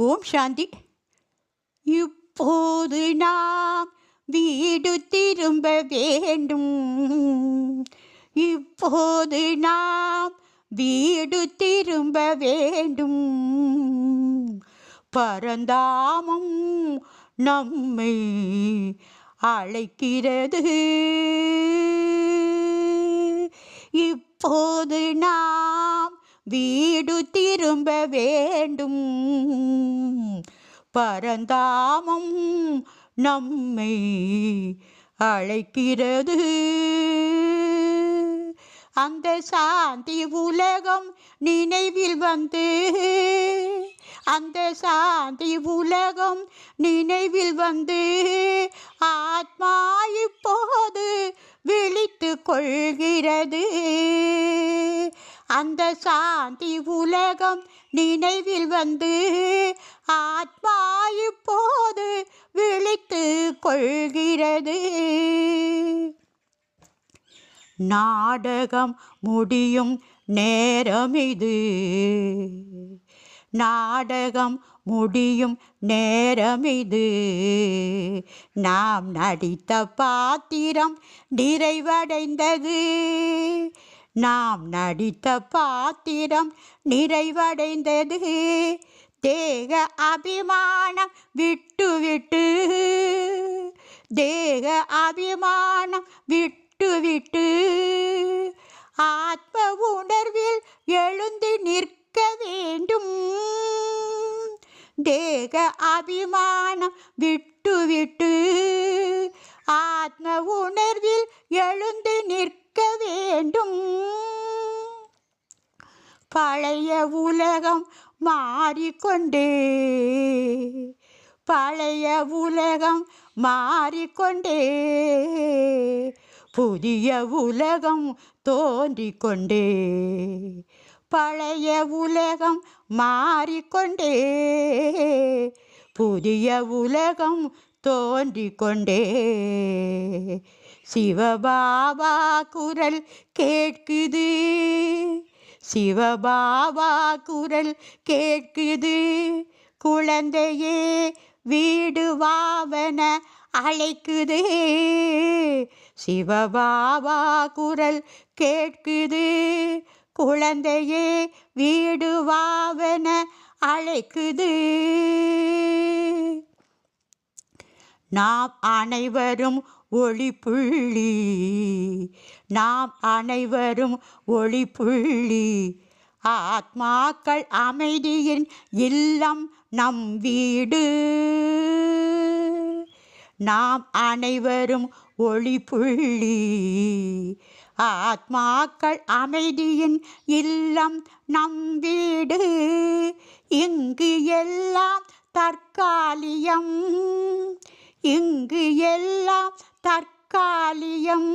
ஓம் சாந்தி. இப்போது நாம் வீடு திரும்ப வேண்டும். இப்போது நாம் வீடு திரும்ப வேண்டும். பரந்தாமம் நம்மை அழைக்கிறது. இப்போது நாம் வீடு திரும்ப வேண்டும். பரந்தாமம் நம்மை அழைக்கிறது. அந்த சாந்தி உலகம் நினைவில் வந்து, அந்த சாந்தி உலகம் நினைவில் வந்து, ஆத்மா இப்போது விழித்து கொள்கிறது. அந்த சாந்தி உலகம் நினைவில் வந்து, ஆத்மா இப்போது விழித்து கொள்கிறது. நாடகம் முடியும் நேரம் இது. நாடகம் முடியும் நேரம் இது. நாம் நடித்த பாத்திரம் நிறைவடைந்தது. நாம் நடித்த பாத்திரம் நிறைவடைந்தது. தேக அபிமானம் விட்டு, தேக அபிமானம் விட்டு, ஆத்ம உணர்வில் எழுந்து நிற்க வேண்டும். தேக அபிமானம் விட்டு, ஆத்ம உணர்வில் எழுந்து நிற்க வேண்டும். பழைய உலகம் மாறிக்கொண்டே, பழைய உலகம் மாறிக்கொண்டே, புதிய உலகம் தோன்றிக்கொண்டே. பழைய உலகம் மாறிக்கொண்டே, புதிய உலகம் தோன்றிக்கொண்டே. சிவபாபா குரல் கேட்குது. சிவபாபா குரல் கேட்குது. குழந்தையே வீடு வாவன அழைக்குது. சிவபாபா குரல் கேட்குது. குழந்தையே வீடு வாவன அழைக்குது. நாம் அனைவரும் ஒளி புள்ளி. நாம் அனைவரும் ஒளி புள்ளி. ஆத்மாக்கள் அமைதியின் இல்லம் நம் வீடு. நாம் அனைவரும் ஒளி புள்ளி. ஆத்மாக்கள் அமைதியின் இல்லம் நம் வீடு. இங்கு எல்லாம் தற்காலியம். இங்கு எல்லாம் தற்காலியம்.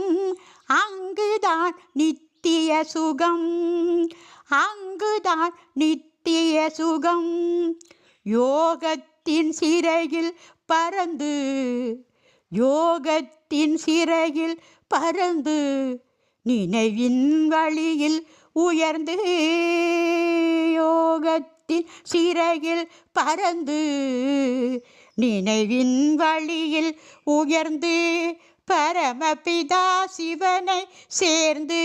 அங்குதான் நித்திய சுகம். அங்குதான் நித்திய சுகம். யோகத்தின் சிறையில் பறந்து, யோகத்தின் சிறையில் பறந்து, நினைவின் வழியில் உயர்ந்து. யோகத்தின் சிறையில் பறந்து, நினைவின் வழியில் உயர்ந்து, பரமபிதா சிவனை சேர்ந்து,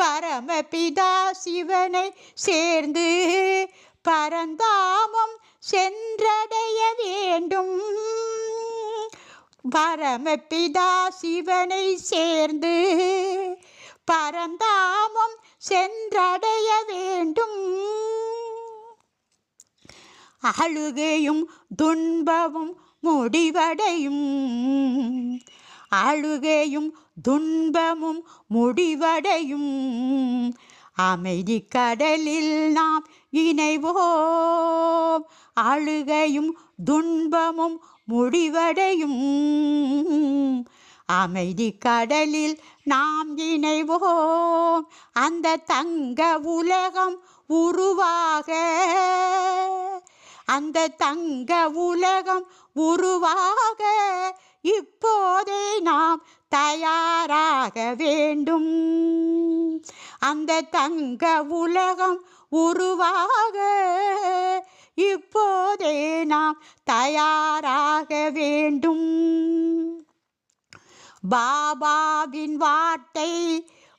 பரமபிதா சிவனை சேர்ந்து, பரந்தாமம் சென்றடைய வேண்டும். பரமபிதா சிவனை சேர்ந்து, பரந்தாமம் சென்றடைய வேண்டும். அழுகையும் துன்பமும் முடிவடையும். அழுகையும் துன்பமும் முடிவடையும். அமைதி கடலில் நாம் இணைவோம். அழுகையும் துன்பமும் முடிவடையும். அமைதி கடலில் நாம் இணைவோம். அந்த தங்க உலகம் உருவாக, அந்த தங்க உலகம் உருவாக இப்போதே நாம் தயாராக வேண்டும். அந்த தங்க உலகம் உருவாக நாம் தயாராக வேண்டும். பாபாவின் வார்த்தை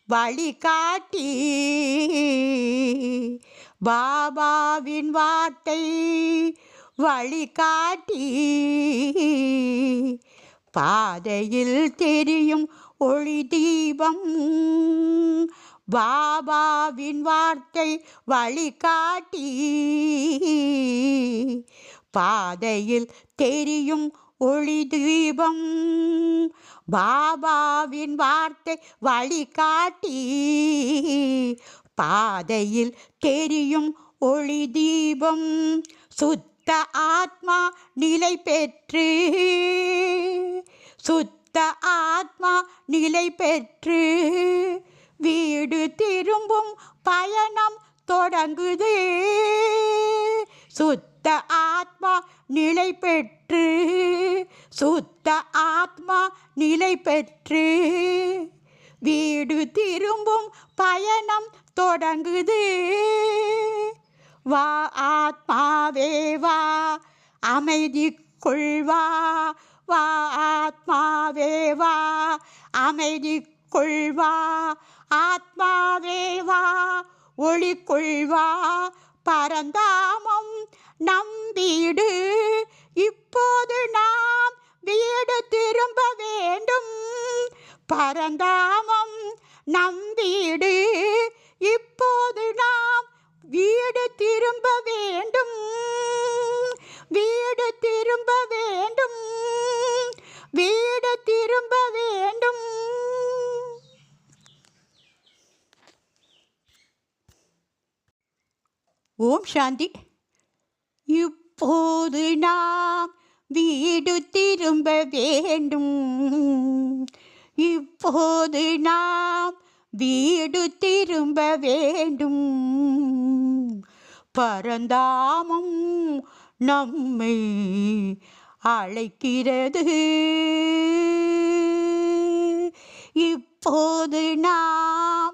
வழிகாட்டி, பாபாவின் வார்த்தை வழிகாட்டி, பாதையில் தெரியும் ஒளி தீபம். பாபாவின் வார்த்தை வழிகாட்டி, பாதையில் தெரியும் ஒளி தீபம். பாபாவின் வார்த்தை வழிகாட்டி, பாதையில் தெரியும் ஒளி தீபம். சுத்த ஆத்மா நிலை பெற்று, சுத்த ஆத்மா நிலை பெற்று, வீடு திரும்பும் பயணம் தொடங்குது. சுத்த ஆத்மா நிலை பெற்று, சுத்த ஆத்மா நிலை பெற்று, வீடு திரும்பும் பயணம் தொடங்குது. வா ஆத்மாவே வா, அமைதிக்குள் வா. வா ஆத்மாவே வா, அமைதிக்குள் வா. ஆத்மாவே வா, ஒளிக்குள் வா. பரந்தாமம் நம் வீடு, இப்போது நாம் வீடு திரும்ப வேண்டும். பரந்தாமம் நம் வீடு, இப்போது நாம் வீடு திரும்ப வேண்டும். வீடு திரும்ப வேண்டும், வீடு திரும்ப வேண்டும். ஓம் சாந்தி. இப்போது நாம் வீடு திரும்ப வேண்டும். இப்போது நாம் வீடு திரும்ப வேண்டும். பரந்தாமம் நம்மை அழைக்கிறது. இப்போது நாம்